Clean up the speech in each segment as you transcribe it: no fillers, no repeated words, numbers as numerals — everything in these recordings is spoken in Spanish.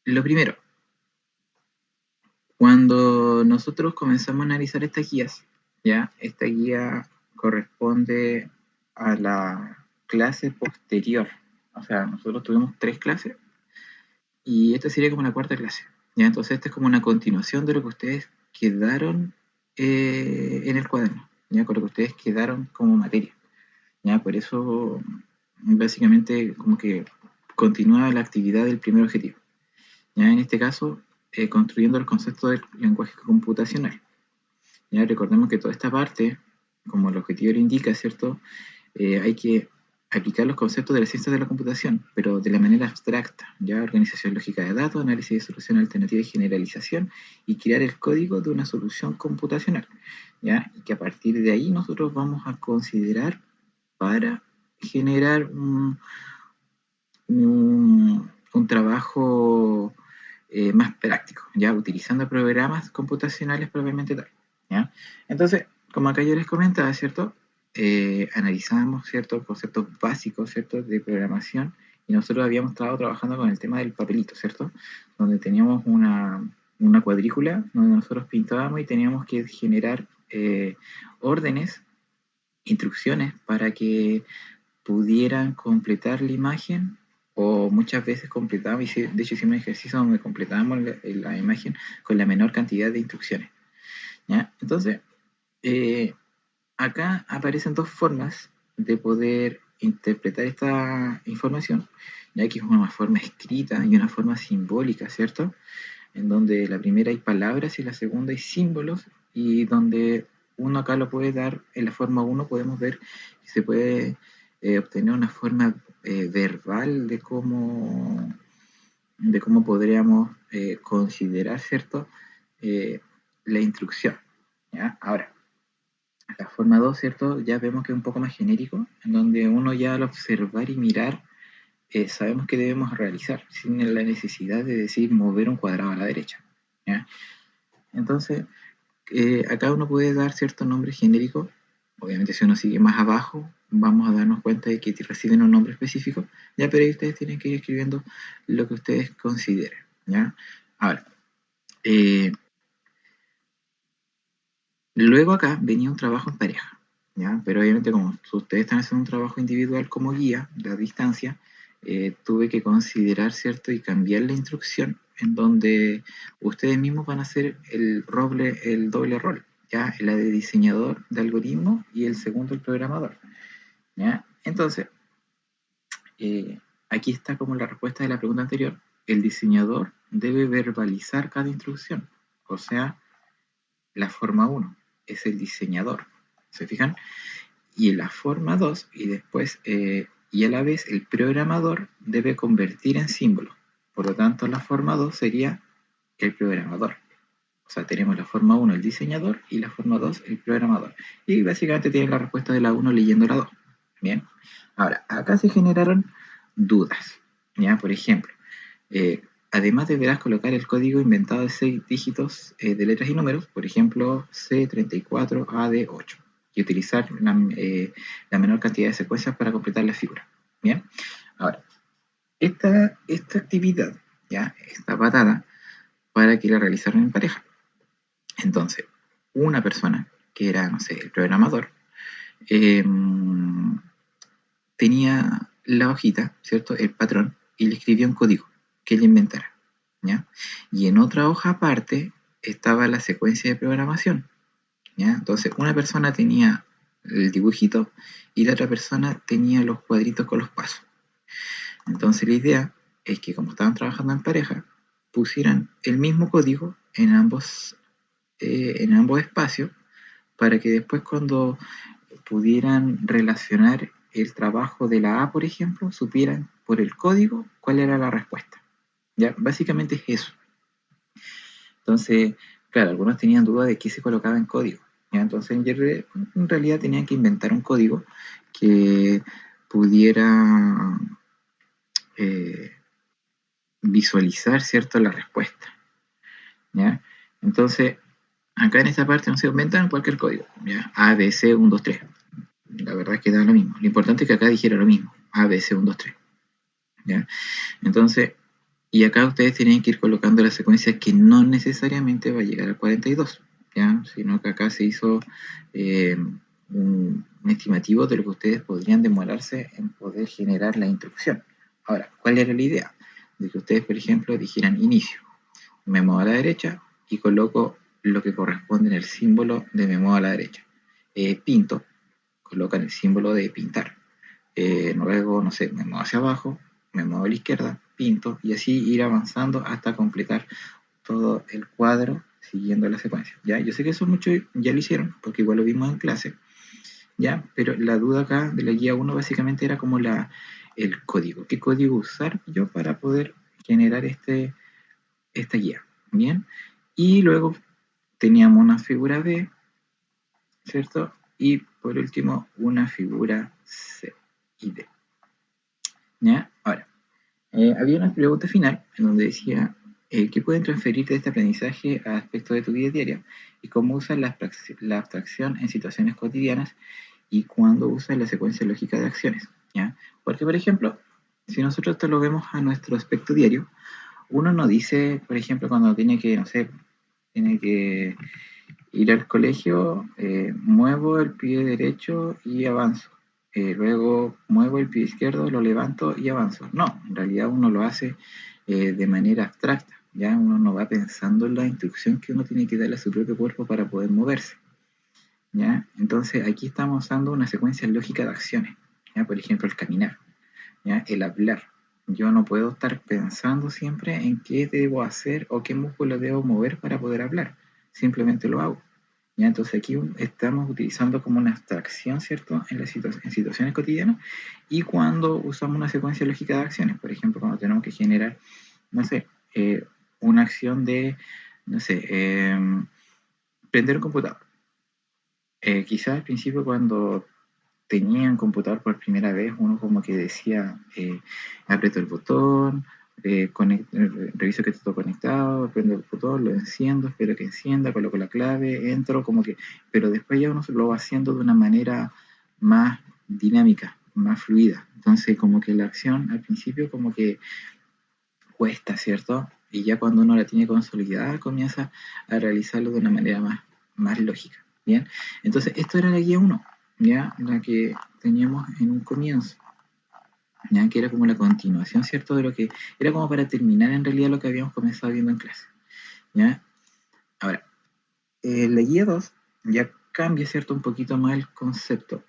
Lo primero, cuando nosotros comenzamos a analizar estas guías, ¿ya? Esta guía corresponde a la clase posterior. O sea, nosotros tuvimos 3 clases y esta sería como la cuarta clase, ¿ya? Entonces esta es como una continuación de lo que ustedes quedaron en el cuaderno, ¿ya? Con lo que ustedes quedaron como materia, ¿ya? Por eso, básicamente, como que continúa la actividad del primer objetivo. ¿Ya? En este caso, construyendo el concepto del lenguaje computacional. ¿Ya? Recordemos que toda esta parte, como el objetivo lo indica, ¿cierto? Hay que aplicar los conceptos de las ciencias de la computación, pero de la manera abstracta, ¿ya? Organización lógica de datos, análisis de solución alternativa y generalización, y crear el código de una solución computacional, ¿ya? Y que a partir de ahí nosotros vamos a considerar para generar un trabajo más práctico, ya utilizando programas computacionales propiamente tal, ¿ya? Entonces, como acá yo les comentaba, ¿cierto? Analizamos, ¿cierto? Conceptos básicos, ¿cierto? De programación, y nosotros habíamos estado trabajando con el tema del papelito, ¿cierto? Donde teníamos una cuadrícula donde nosotros pintábamos y teníamos que generar órdenes, instrucciones para que pudieran completar la imagen, o muchas veces completábamos, de hecho hicimos un ejercicio donde completábamos la imagen con la menor cantidad de instrucciones, ¿ya? Entonces, eh, acá aparecen dos formas de poder interpretar esta información, ya que es una forma escrita y una forma simbólica, ¿cierto? En donde la primera hay palabras y la segunda hay símbolos, y donde uno acá lo puede dar en la forma uno, podemos ver que se puede obtener una forma verbal de cómo podríamos considerar, ¿cierto? Eh, la instrucción, ¿ya? Ahora, la forma 2, ¿cierto? Ya vemos que es un poco más genérico, en donde uno ya al observar y mirar sabemos que debemos realizar, sin la necesidad de decir mover un cuadrado a la derecha, ¿ya? Entonces, acá uno puede dar cierto nombre genérico. Obviamente, si uno sigue más abajo, vamos a darnos cuenta de que reciben un nombre específico, ya, pero ahí ustedes tienen que ir escribiendo lo que ustedes consideren, ¿ya? Ahora, eh, luego acá venía un trabajo en pareja, ¿ya? Pero obviamente como ustedes están haciendo un trabajo individual como guía de distancia, tuve que considerar, ¿cierto? Y cambiar la instrucción en donde ustedes mismos van a hacer el doble rol, ¿ya? La de diseñador de algoritmo y el segundo el programador, ¿ya? Entonces, aquí está como la respuesta de la pregunta anterior. El diseñador debe verbalizar cada instrucción, o sea, la forma uno es el diseñador, ¿se fijan? Y en la forma 2 y después, y a la vez el programador debe convertir en símbolo. Por lo tanto, la forma 2 sería el programador. O sea, tenemos la forma uno el diseñador, y la forma 2 el programador. Y básicamente tienen la respuesta de la uno leyendo la 2. Bien. Ahora, acá se generaron dudas. ¿Ya? Por ejemplo, además deberás colocar el código inventado de 6 dígitos de letras y números, por ejemplo, C34AD8, y utilizar la menor cantidad de secuencias para completar la figura. Bien. Ahora, esta actividad ya está patada para que la realizaran en pareja. Entonces, una persona que era, no sé, el programador, eh, tenía la hojita, ¿cierto? El patrón, y le escribía un código que él inventara, ¿ya? Y en otra hoja aparte estaba la secuencia de programación, ¿ya? Entonces, una persona tenía el dibujito y la otra persona tenía los cuadritos con los pasos. Entonces, la idea es que, como estaban trabajando en pareja, pusieran el mismo código en ambos espacios, para que después, cuando pudieran relacionar el trabajo de la A, por ejemplo, supieran por el código cuál era la respuesta. ¿Ya? Básicamente es eso. Entonces, claro, algunos tenían duda de qué se colocaba en código, ¿ya? Entonces, en realidad tenían que inventar un código que pudiera eh, visualizar, ¿cierto?, la respuesta, ¿ya? Entonces, acá en esta parte no se inventan cualquier código, ¿ya? A, B, C, 1, 2, 3. La verdad es que da lo mismo. Lo importante es que acá dijera lo mismo. A, B, C, 1, 2, 3. ¿Ya? Entonces, Y acá ustedes tienen que ir colocando la secuencia que no necesariamente va a llegar al 42, ¿ya? Sino que acá se hizo un estimativo de lo que ustedes podrían demorarse en poder generar la instrucción. Ahora, ¿cuál era la idea? De que ustedes, por ejemplo, dijeran inicio, me muevo a la derecha y coloco lo que corresponde en el símbolo de me muevo a la derecha. Pinto, colocan el símbolo de pintar. Luego, no sé, me muevo hacia abajo, me muevo a la izquierda, pinto y así ir avanzando hasta completar todo el cuadro siguiendo la secuencia. ¿Ya? Yo sé que eso muchos ya lo hicieron, porque igual lo vimos en clase, ¿ya? Pero la duda acá de la guía 1 básicamente era como el código. ¿Qué código usar yo para poder generar esta guía? ¿Bien? Y luego teníamos una figura B, ¿cierto? Y por último, una figura C y D. ¿Ya? Ahora, había una pregunta final en donde decía ¿qué pueden transferir de este aprendizaje a aspectos de tu vida diaria? Y cómo usas la abstracción en situaciones cotidianas y cuándo usas la secuencia lógica de acciones. ¿Ya? Porque, por ejemplo, si nosotros esto lo vemos a nuestro aspecto diario, uno no dice, por ejemplo, cuando tiene que, no sé, tiene que ir al colegio, muevo el pie derecho y avanzo. Luego muevo el pie izquierdo, lo levanto y avanzo. No, en realidad uno lo hace de manera abstracta. Ya uno no va pensando en la instrucción que uno tiene que darle a su propio cuerpo para poder moverse. ¿Ya? Entonces aquí estamos usando una secuencia lógica de acciones. ¿Ya? Por ejemplo, el caminar, ¿ya? El hablar. Yo no puedo estar pensando siempre en qué debo hacer o qué músculo debo mover para poder hablar. Simplemente lo hago. ¿Ya? Entonces aquí estamos utilizando como una abstracción, ¿cierto? En situaciones cotidianas y cuando usamos una secuencia lógica de acciones, por ejemplo, cuando tenemos que generar, no sé, una acción de, no sé, prender un computador. Quizás al principio cuando tenía un computador por primera vez, uno como que decía, aprieto el botón, reviso que esté todo conectado, prendo el botón, lo enciendo, espero que encienda, coloco la clave, entro, como que, pero después ya uno se lo va haciendo de una manera más dinámica, más fluida. Entonces como que la acción al principio como que cuesta, ¿cierto? Y ya cuando uno la tiene consolidada comienza a realizarlo de una manera más lógica, ¿bien? Entonces esto era la guía 1, ¿ya? La que teníamos en un comienzo, ¿ya? Que era como la continuación, ¿cierto? De lo que era como para terminar en realidad lo que habíamos comenzado viendo en clase, ¿ya? Ahora, la guía 2 ya cambia, ¿cierto? Un poquito más el concepto,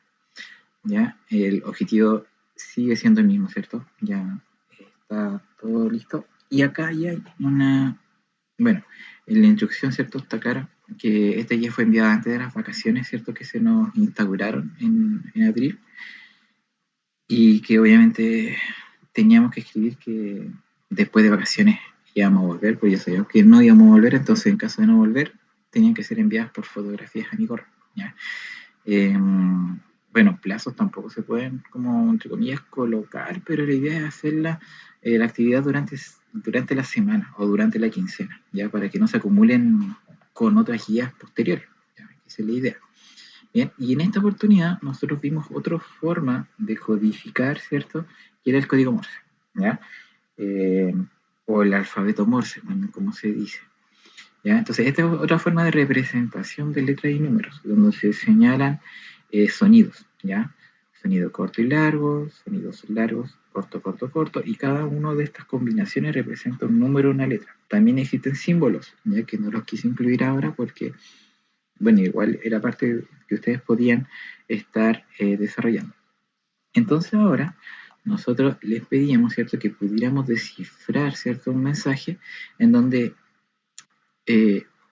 ¿ya? El objetivo sigue siendo el mismo, ¿cierto? Ya está todo listo. Y acá ya hay bueno, en la instrucción, ¿cierto? Está claro que esta guía fue enviada antes de las vacaciones, ¿cierto? Que se nos instauraron en abril y que obviamente teníamos que escribir que después de vacaciones íbamos a volver, pues ya sabíamos que no íbamos a volver, entonces en caso de no volver tenían que ser enviadas por fotografías a mi correo, ¿ya? Bueno, plazos tampoco se pueden, como entre comillas, colocar, pero la idea es hacerla, la actividad durante la semana o durante la quincena, ya para que no se acumulen con otras guías posteriores. ¿Ya? Esa es la idea. Bien, y en esta oportunidad nosotros vimos otra forma de codificar, ¿cierto? Que era el código Morse, ¿ya? Eh, o el alfabeto Morse, como se dice. ¿Ya? Entonces, esta es otra forma de representación de letras y números, donde se señalan sonidos, ¿ya? Sonido corto y largo, sonidos largos, corto, corto, corto, y cada una de estas combinaciones representa un número o una letra. También existen símbolos, ya que no los quise incluir ahora porque, bueno, igual era parte que ustedes podían estar desarrollando. Entonces ahora nosotros les pedíamos, ¿cierto?, que pudiéramos descifrar, ¿cierto?, un mensaje en donde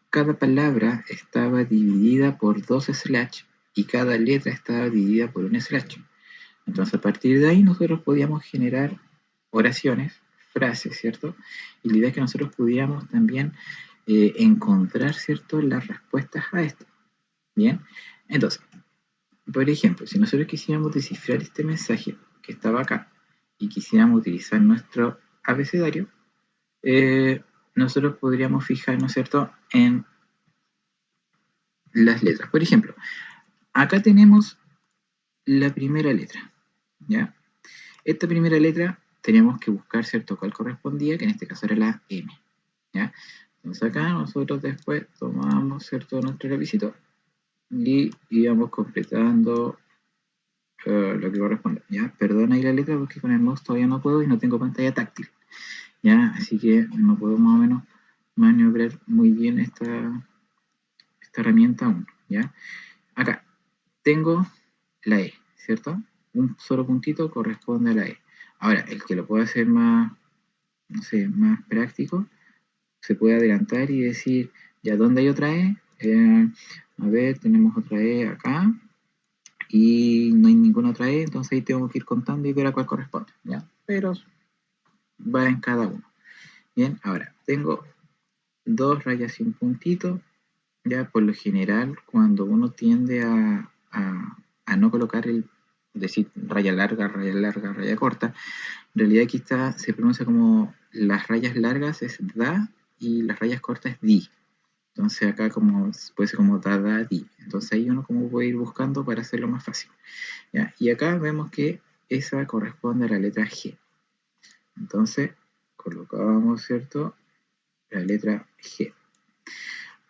cada palabra estaba dividida por dos slash y cada letra estaba dividida por un slash. Entonces a partir de ahí nosotros podíamos generar oraciones, frases, ¿cierto? Y la idea es que nosotros pudiéramos también encontrar, ¿cierto?, las respuestas a esto. Bien, entonces, por ejemplo, si nosotros quisiéramos descifrar este mensaje que estaba acá y quisiéramos utilizar nuestro abecedario, nosotros podríamos fijarnos, ¿cierto?, en las letras. Por ejemplo, acá tenemos la primera letra, ¿ya? Esta primera letra teníamos que buscar, ¿cierto?, cuál correspondía, que en este caso era la M, ¿ya? Entonces acá nosotros después tomamos, ¿cierto?, nuestro lapicito y íbamos completando lo que corresponde, ¿ya? Perdona ahí la letra porque con el mouse todavía no puedo y no tengo pantalla táctil, ¿ya? Así que no puedo más o menos maniobrar muy bien esta herramienta aún, ¿ya? Acá tengo la E, ¿cierto? Un solo puntito corresponde a la E. Ahora, el que lo pueda hacer más, no sé, más práctico, se puede adelantar y decir, ya, ¿dónde hay otra E? A ver, tenemos otra E acá y no hay ninguna otra E, entonces ahí tengo que ir contando y ver a cuál corresponde, ¿ya? Pero va en cada uno. Bien, ahora, tengo dos rayas y un puntito. Ya, por lo general, cuando uno tiende a no colocar decir raya larga, raya corta, en realidad aquí se pronuncia como las rayas largas es da y las rayas cortas es di. Entonces acá puede ser como da, di. Entonces ahí uno como puede ir buscando para hacerlo más fácil. ¿Ya? Y acá vemos que esa corresponde a la letra G. Entonces colocábamos, ¿cierto?, la letra G.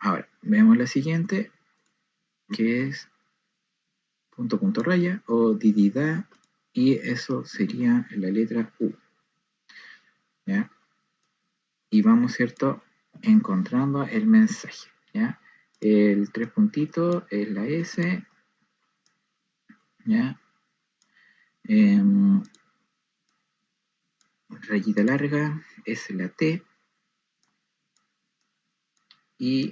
Ahora, vemos la siguiente, que es punto raya o didida, y eso sería la letra U, ¿ya? Y vamos, ¿cierto?, encontrando el mensaje, ¿ya? El tres puntitos es la S, ¿ya? Rayita larga es la T, y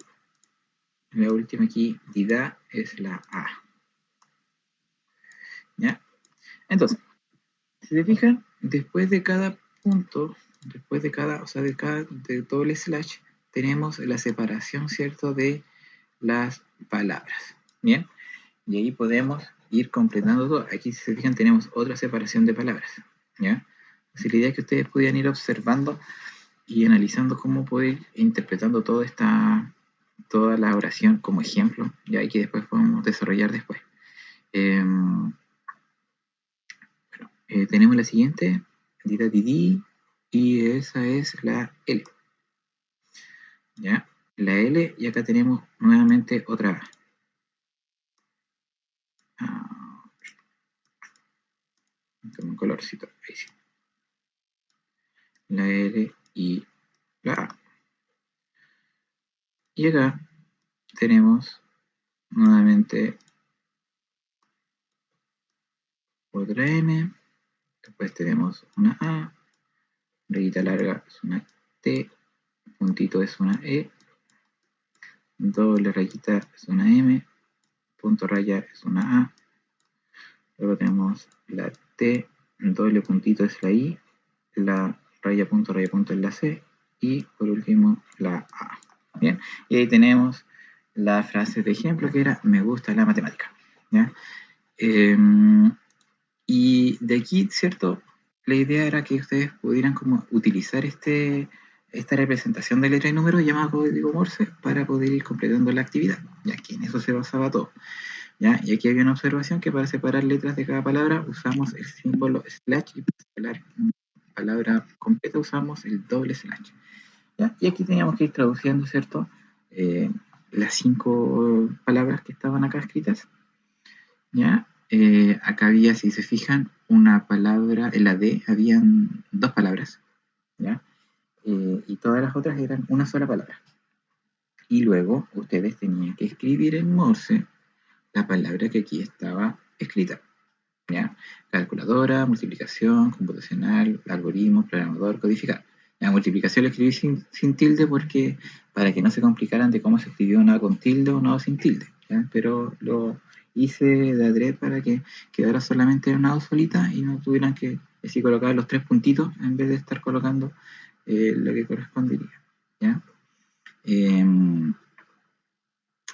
la última aquí, dida, es la A, ¿ya? Entonces, si se fijan, después de cada punto, después de cada, o sea, de doble slash, tenemos la separación, ¿cierto?, de las palabras, ¿bien? Y ahí podemos ir completando todo. Aquí, si se fijan, tenemos otra separación de palabras, ¿ya? Así la idea es que ustedes pudieran ir observando y analizando cómo puede ir interpretando toda la oración como ejemplo, ya, y que después podemos desarrollar después. Tenemos la siguiente, dida didi, y esa es la L, ¿ya? La L, y acá tenemos nuevamente otra con un colorcito, ahí sí. La L y la A. Y acá tenemos nuevamente otra M, después tenemos una A, rayita larga es una T, puntito es una E, doble rayita es una M, punto raya es una A, luego tenemos la T, doble puntito es la I, la raya punto es la C, y por último la A. Bien, y ahí tenemos la frase de ejemplo que era me gusta la matemática, ¿ya? Y de aquí, ¿cierto?, la idea era que ustedes pudieran como utilizar esta representación de letra y número llamada código Morse para poder ir completando la actividad, ya que en eso se basaba todo, ¿ya? Y aquí había una observación que para separar letras de cada palabra usamos el símbolo slash y para separar palabra completa usamos el doble slash, ¿ya? Y aquí teníamos que ir traduciendo, ¿cierto?, las 5 palabras que estaban acá escritas, ¿ya? Acá había, si se fijan, una palabra, en la D habían 2 palabras, ¿ya? Y todas las otras eran una sola palabra. Y luego ustedes tenían que escribir en Morse la palabra que aquí estaba escrita, ¿ya? Calculadora, multiplicación, computacional, algoritmo, programador, codificar. La multiplicación la escribí sin tilde porque para que no se complicaran de cómo se escribió una con tilde o una sin tilde, ¿ya? Pero lo hice de adrede para que quedara solamente una O solita y no tuvieran que decir colocar los 3 puntitos en vez de estar colocando lo que correspondería, ¿ya?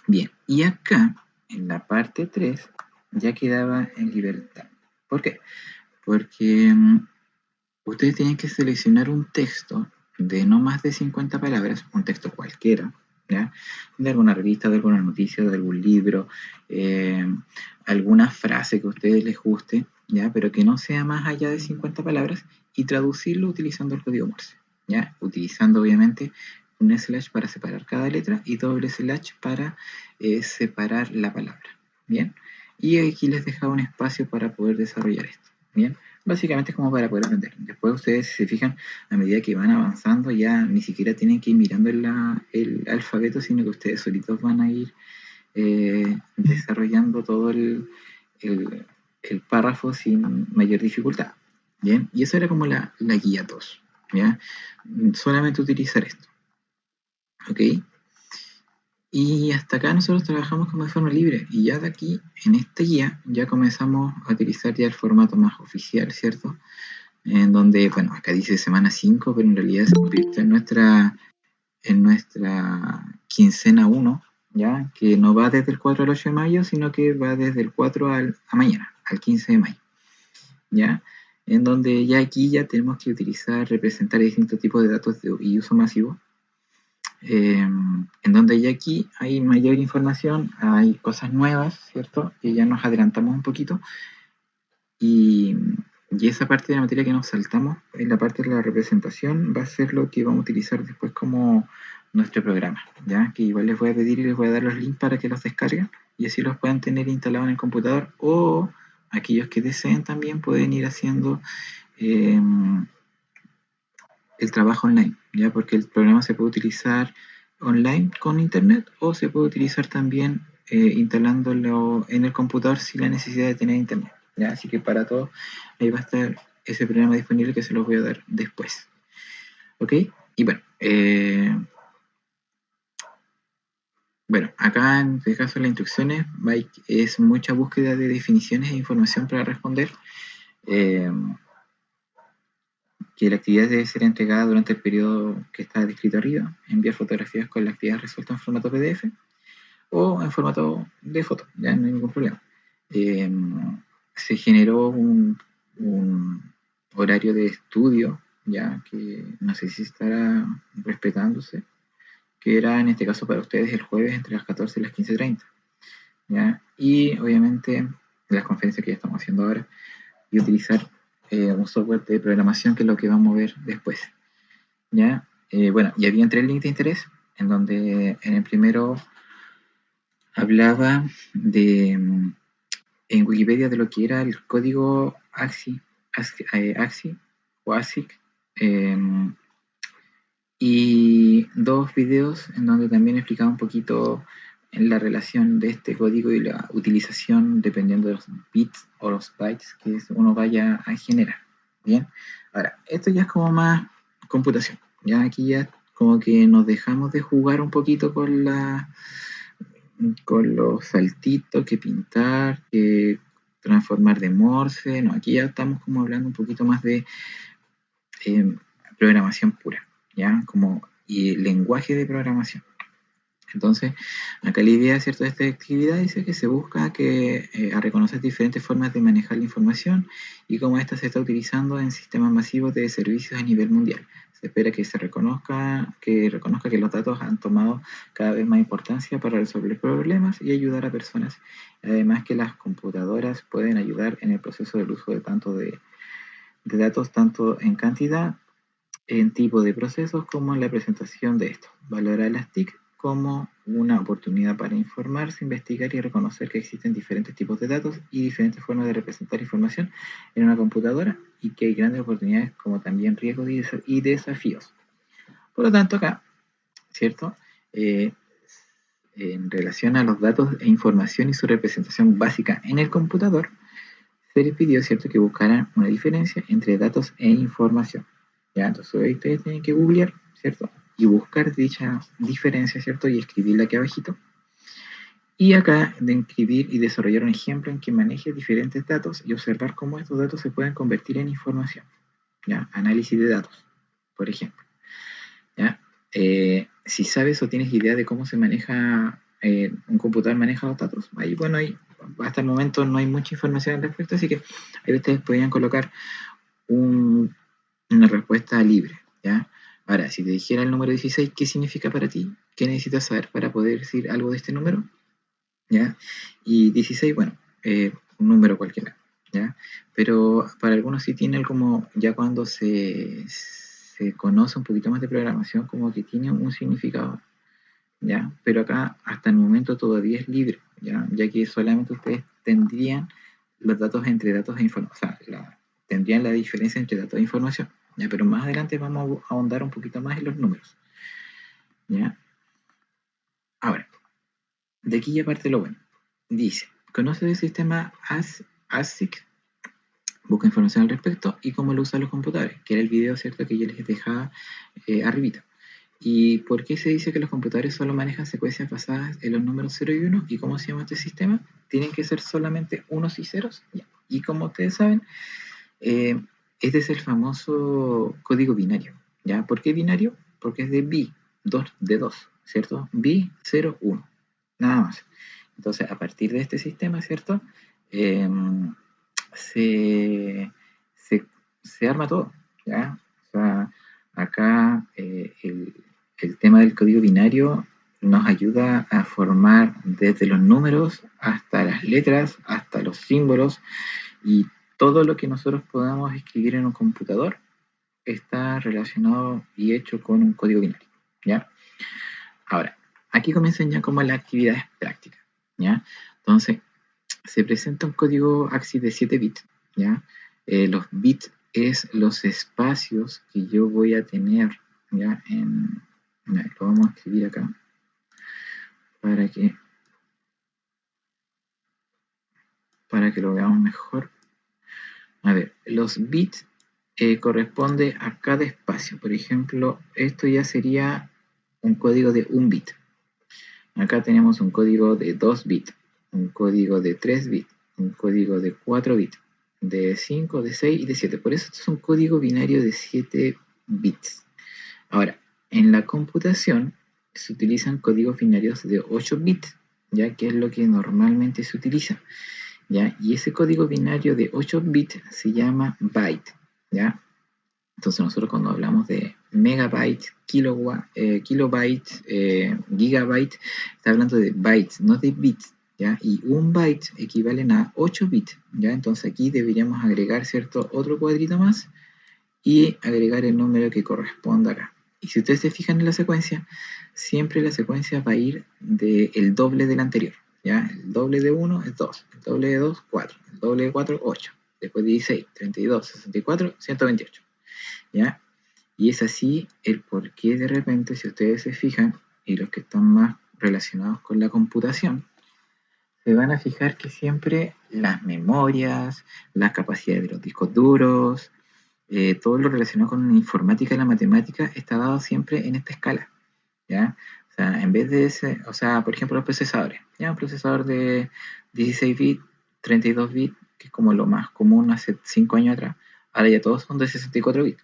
Bien, y acá en la parte 3 ya quedaba en libertad. ¿Por qué? Porque ustedes tienen que seleccionar un texto de no más de 50 palabras, un texto cualquiera, ¿ya? De alguna revista, de alguna noticia, de algún libro, alguna frase que a ustedes les guste, ¿ya? Pero que no sea más allá de 50 palabras, y traducirlo utilizando el código Morse, ¿ya? Utilizando obviamente un slash para separar cada letra y doble slash para separar la palabra, ¿bien? Y aquí les dejaba un espacio para poder desarrollar esto, ¿bien? Básicamente es como para poder aprender. Después ustedes, si se fijan, a medida que van avanzando, ya ni siquiera tienen que ir mirando el alfabeto, sino que ustedes solitos van a ir desarrollando todo el, el párrafo sin mayor dificultad. Bien, y eso era como la guía 2. ¿Ya? Solamente utilizar esto. ¿Ok? Y hasta acá nosotros trabajamos como de forma libre. Y ya de aquí, en esta guía, ya comenzamos a utilizar ya el formato más oficial, ¿cierto? En donde, bueno, acá dice semana 5, pero en realidad se convierte en nuestra quincena 1, ¿ya? Que no va desde el 4 al 8 de mayo, sino que va desde el 4 a mañana, al 15 de mayo, ¿ya? En donde ya aquí ya tenemos que utilizar, representar distintos tipos de datos y uso masivo, en donde ya aquí hay mayor información, hay cosas nuevas, ¿cierto? Y ya nos adelantamos un poquito, y, y esa parte de la materia que nos saltamos, en la parte de la representación, va a ser lo que vamos a utilizar después como nuestro programa, ¿ya? Que igual les voy a pedir y les voy a dar los links para que los descarguen y así los puedan tener instalados en el computador, o aquellos que deseen también pueden ir haciendo eh, el trabajo online, ¿ya? Porque el programa se puede utilizar online con internet o se puede utilizar también instalándolo en el computador sin la necesidad de tener internet, ¿ya? Así que para todo ahí va a estar ese programa disponible que se los voy a dar después. ¿Ok? Y bueno, acá en este caso las instrucciones es mucha búsqueda de definiciones e información para responder. Eh, que la actividad debe ser entregada durante el periodo que está descrito arriba, enviar fotografías con la actividad resuelta en formato PDF o en formato de foto, ya no hay ningún problema. Eh, Se generó un horario de estudio, ya que no sé si estará respetándose, que era en este caso para ustedes el jueves entre las 14 y las 15:30, ¿ya? Y obviamente las conferencias que ya estamos haciendo ahora, y utilizar un software de programación que es lo que vamos a ver después, ¿ya? Bueno, y había 3 links de interés, en donde en el primero hablaba en Wikipedia de lo que era el código AXI o ASIC, eh, y 2 videos en donde también explicaba un poquito en la relación de este código y la utilización dependiendo de los bits o los bytes que uno vaya a generar. Bien, ahora, esto ya es como más computación. Ya aquí ya como que nos dejamos de jugar un poquito con los saltitos, que pintar, que transformar de Morse. No, aquí ya estamos como hablando un poquito más de eh, programación pura, ¿ya? Como y lenguaje de programación. Entonces, acá la idea, ¿cierto?, de esta actividad dice que se busca a reconocer diferentes formas de manejar la información y cómo esta se está utilizando en sistemas masivos de servicios a nivel mundial. Se espera que reconozca que los datos han tomado cada vez más importancia para resolver problemas y ayudar a personas. Además que las computadoras pueden ayudar en el proceso del uso de datos tanto en cantidad, en tipo de procesos, como en la presentación de esto. Valorar las TIC como una oportunidad para informarse, investigar y reconocer que existen diferentes tipos de datos y diferentes formas de representar información en una computadora, y que hay grandes oportunidades como también riesgos y desafíos. Por lo tanto, acá, ¿cierto? En relación a los datos e información y su representación básica en el computador, se les pidió, ¿cierto?, que buscaran una diferencia entre datos e información. ¿Ya? Entonces ahí ustedes tienen que googlear, ¿cierto? Y buscar dicha diferencia, ¿cierto? Y escribirla aquí abajito. Y acá de escribir y desarrollar un ejemplo en que maneje diferentes datos y observar cómo estos datos se pueden convertir en información. ¿Ya? Análisis de datos, por ejemplo. ¿Ya? Si sabes o tienes idea de cómo se maneja, un computador maneja los datos, ahí, bueno, ahí hasta el momento no hay mucha información al respecto, así que ahí ustedes podrían colocar una respuesta libre, ¿ya? Ahora, si te dijera el número 16, ¿qué significa para ti? ¿Qué necesitas saber para poder decir algo de este número? ¿Ya? Y 16, bueno, un número cualquiera. ¿ya? Pero para algunos sí tiene como, ya cuando se conoce un poquito más de programación, como que tiene un significado, ¿ya? Pero acá hasta el momento todavía es libre, ¿ya? Ya que solamente ustedes tendrían los datos entre datos e información, o sea, tendrían la diferencia entre datos e información, ¿ya? Pero más adelante vamos a ahondar un poquito más en los números, ¿ya? Ahora, de aquí ya parte lo bueno. Dice, ¿conoce el sistema ASIC? Busca información al respecto y cómo lo usan los computadores, que era el video, ¿cierto?, que yo les dejaba arribita. ¿Y por qué se dice que los computadores solo manejan secuencias basadas en los números 0 y 1? ¿Y cómo se llama este sistema? ¿Tienen que ser solamente unos y ceros? Ya. Y como ustedes saben, este es el famoso código binario, ¿ya? ¿Por qué binario? Porque es de bi, de 2, ¿cierto? Bi, 0, 1, nada más. Entonces, a partir de este sistema, ¿cierto? Eh, se, se, se arma todo, ¿ya? O sea, acá el tema del código binario nos ayuda a formar desde los números hasta las letras, hasta los símbolos y todo lo que nosotros podamos escribir en un computador está relacionado y hecho con un código binario, ¿ya? Ahora, aquí comienzan ya como las actividades prácticas, ¿ya? Entonces, se presenta un código AXI de 7 bits, ¿ya? Los bits es los espacios que yo voy a tener, ¿ya? Lo vamos a escribir acá para que lo veamos mejor. A ver, los bits corresponde a cada espacio. Por ejemplo, esto ya sería un código de 1 bit. Acá tenemos un código de 2 bits, un código de 3 bits, un código de 4 bits, de 5, de 6 y de 7. Por eso esto es un código binario de 7 bits. Ahora, en la computación se utilizan códigos binarios de 8 bits, ya que es lo que normalmente se utiliza, ¿ya? Y ese código binario de 8 bits se llama byte, ¿ya? Entonces nosotros cuando hablamos de megabyte, kilobyte, gigabyte, está hablando de bytes, no de bits, ¿ya? Y un byte equivalen a 8 bits, ¿ya? Entonces aquí deberíamos agregar, ¿cierto?, otro cuadrito más y agregar el número que corresponda acá. Y si ustedes se fijan en la secuencia, siempre la secuencia va a ir del doble del anterior, ¿ya? El doble de 1 es 2, el doble de 2, 4, el doble de 4, 8, después 16, 32, 64, 128. ¿Ya? Y es así el por qué de repente, si ustedes se fijan, y los que están más relacionados con la computación, se van a fijar que siempre las memorias, las capacidades de los discos duros, todo lo relacionado con la informática y la matemática está dado siempre en esta escala, ¿ya? O sea, en vez de ese, o sea, por ejemplo, los procesadores, ¿ya? Un procesador de 16 bits, 32 bits, que es como lo más común hace 5 años atrás, ahora ya todos son de 64 bits.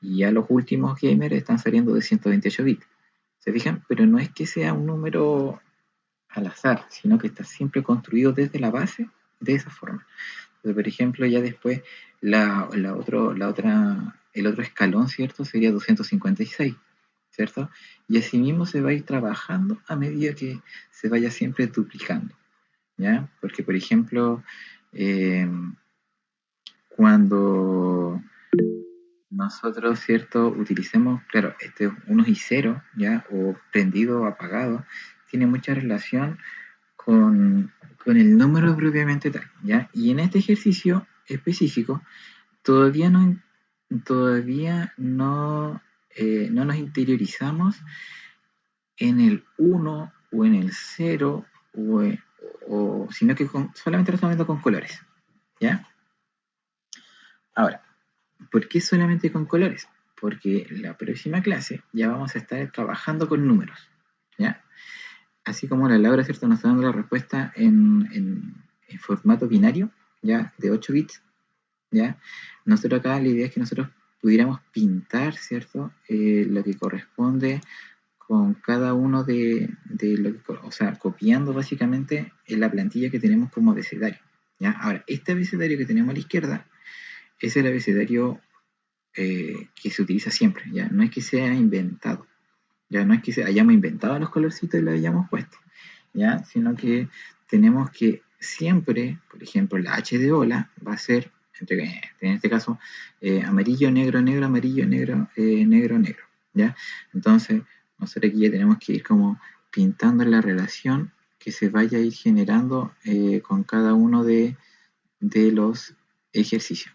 Y ya los últimos gamers están saliendo de 128 bits. ¿Se fijan? Pero no es que sea un número al azar, sino que está siempre construido desde la base de esa forma. Entonces, por ejemplo, ya después el otro escalón, ¿cierto? Sería 256, ¿cierto? Y así mismo se va a ir trabajando a medida que se vaya siempre duplicando, ¿ya? Porque, por ejemplo, cuando nosotros, ¿cierto? Utilicemos, claro, este unos y ceros, ¿ya? O prendido o apagado, tiene mucha relación con el número propiamente tal, ¿ya? Y en este ejercicio específico, todavía no, todavía no, no nos interiorizamos en el 1 o en el 0, sino que solamente lo estamos viendo con colores, ¿ya? Ahora, ¿por qué solamente con colores? Porque la próxima clase ya vamos a estar trabajando con números, ¿ya? Así como la Laura, ¿cierto?, nos está dando la respuesta en formato binario, ¿ya? De 8 bits, ¿ya? Nosotros acá la idea es que nosotros pudiéramos pintar, ¿cierto?, lo que corresponde con cada uno de lo que, o sea, copiando básicamente en la plantilla que tenemos como abecedario, ¿ya? Ahora, este abecedario que tenemos a la izquierda es el abecedario que se utiliza siempre, ¿ya? No es que sea inventado, ya no es que hayamos inventado los colorcitos y los hayamos puesto, ¿ya? Sino que tenemos que siempre, por ejemplo, la H de ola va a ser, en este caso, amarillo, negro, negro, amarillo, negro, negro, negro, ¿ya? Entonces, nosotros aquí ya tenemos que ir como pintando la relación que se vaya a ir generando con cada uno de los ejercicios,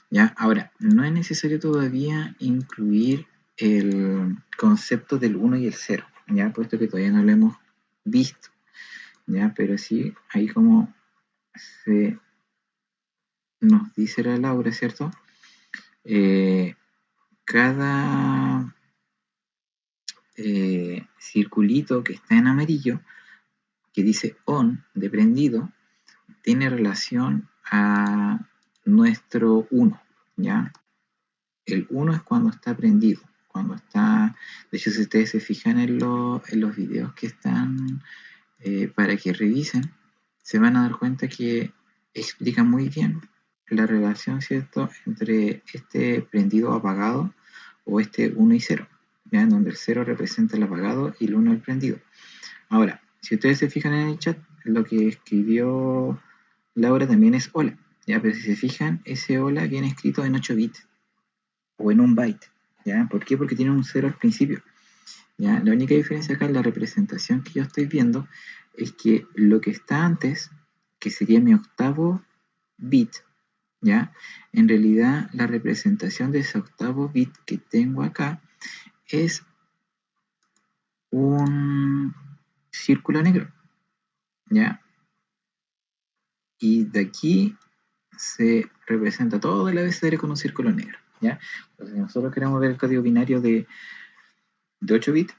¿ya? Ahora, no es necesario todavía incluir el concepto del 1 y el 0, ¿ya? Puesto que todavía no lo hemos visto, ¿ya? Pero sí, ahí como se nos dice la Laura, ¿cierto? Cada circulito que está en amarillo, que dice on, de prendido, tiene relación a nuestro 1, ¿ya? El 1 es cuando está prendido, cuando está, de hecho si ustedes se fijan en los videos que están para que revisen, se van a dar cuenta que explica muy bien la relación, ¿cierto?, entre este prendido apagado o este 1 y 0, ¿ya? En donde el 0 representa el apagado y el 1 el prendido. Ahora, si ustedes se fijan en el chat, lo que escribió Laura también es hola, ¿ya? Pero si se fijan, ese hola viene escrito en 8 bits o en un byte, ¿ya? ¿Por qué? Porque tiene un 0 al principio, ¿ya? La única diferencia acá en la representación que yo estoy viendo es que lo que está antes, que sería mi octavo bit, ¿ya? En realidad la representación de ese octavo bit que tengo acá es un círculo negro, ¿ya? Y de aquí se representa todo el abecedario con un círculo negro, ¿ya? Entonces, si nosotros queremos ver el código binario de 8 bits,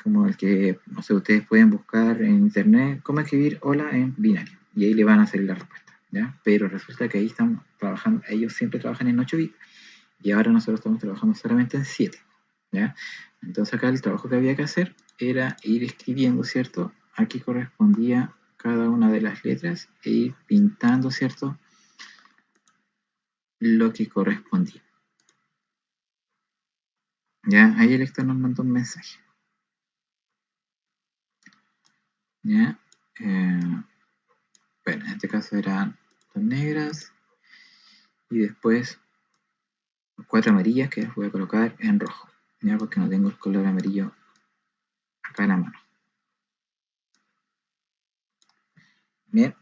como el que, no sé, ustedes pueden buscar en internet cómo escribir hola en binario, y ahí le van a salir la respuesta, ¿ya? Pero resulta que ahí están trabajando, ellos siempre trabajan en 8 bits, y ahora nosotros estamos trabajando solamente en 7, ¿ya? Entonces acá el trabajo que había que hacer era ir escribiendo, ¿cierto?, a qué correspondía cada una de las letras e ir pintando, ¿cierto?, lo que correspondía. Ya, ahí el Héctor nos mandó un mensaje. Ya, bueno, en este caso eran 2 negras y después 4 amarillas que las voy a colocar en rojo, ya, porque no tengo el color amarillo acá en la mano. Bien,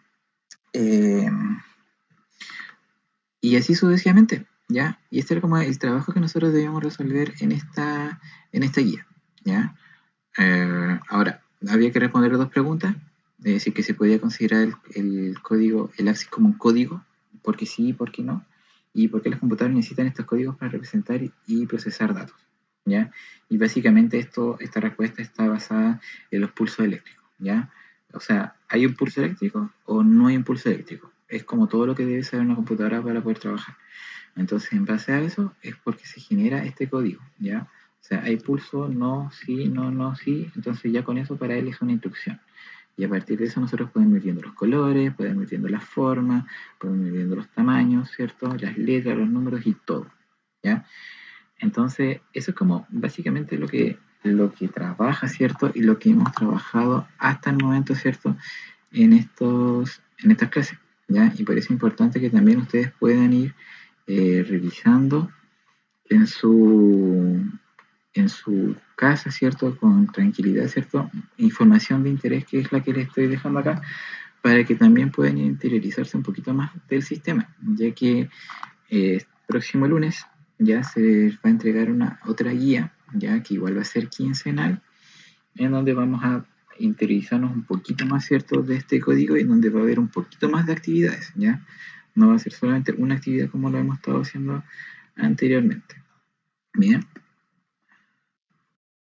y así sucesivamente, ya, y este era como el trabajo que nosotros debíamos resolver en esta guía, ya. Ahora, había que responder 2 preguntas, es decir, que se podía considerar el código, el AXIS como un código, porque sí y porque no, y por qué los computadores necesitan estos códigos para representar y procesar datos, ¿ya? Y básicamente esta respuesta está basada en los pulsos eléctricos, ¿ya? O sea, ¿hay un pulso eléctrico o no hay un pulso eléctrico? Es como todo lo que debe saber una computadora para poder trabajar. Entonces, en base a eso, es porque se genera este código, ¿ya? O sea, hay pulso, no, sí, no, no, sí. Entonces ya con eso para él es una instrucción. Y a partir de eso nosotros podemos ir viendo los colores, podemos ir viendo las formas, podemos ir viendo los tamaños, ¿cierto? Las letras, los números y todo, ¿ya? Entonces, eso es como básicamente lo que trabaja, ¿cierto? Y lo que hemos trabajado hasta el momento, ¿cierto? En estas clases, ¿ya? Y por eso es importante que también ustedes puedan ir revisando en su casa, ¿cierto? Con tranquilidad, ¿cierto? Información de interés que es la que les estoy dejando acá, para que también puedan interiorizarse un poquito más del sistema, ya que próximo lunes ya se va a entregar otra guía, ya que igual va a ser quincenal, en donde vamos a interiorizarnos un poquito más, ¿cierto?, de este código, y en donde va a haber un poquito más de actividades, ¿ya? No va a ser solamente una actividad como lo hemos estado haciendo anteriormente. Bien,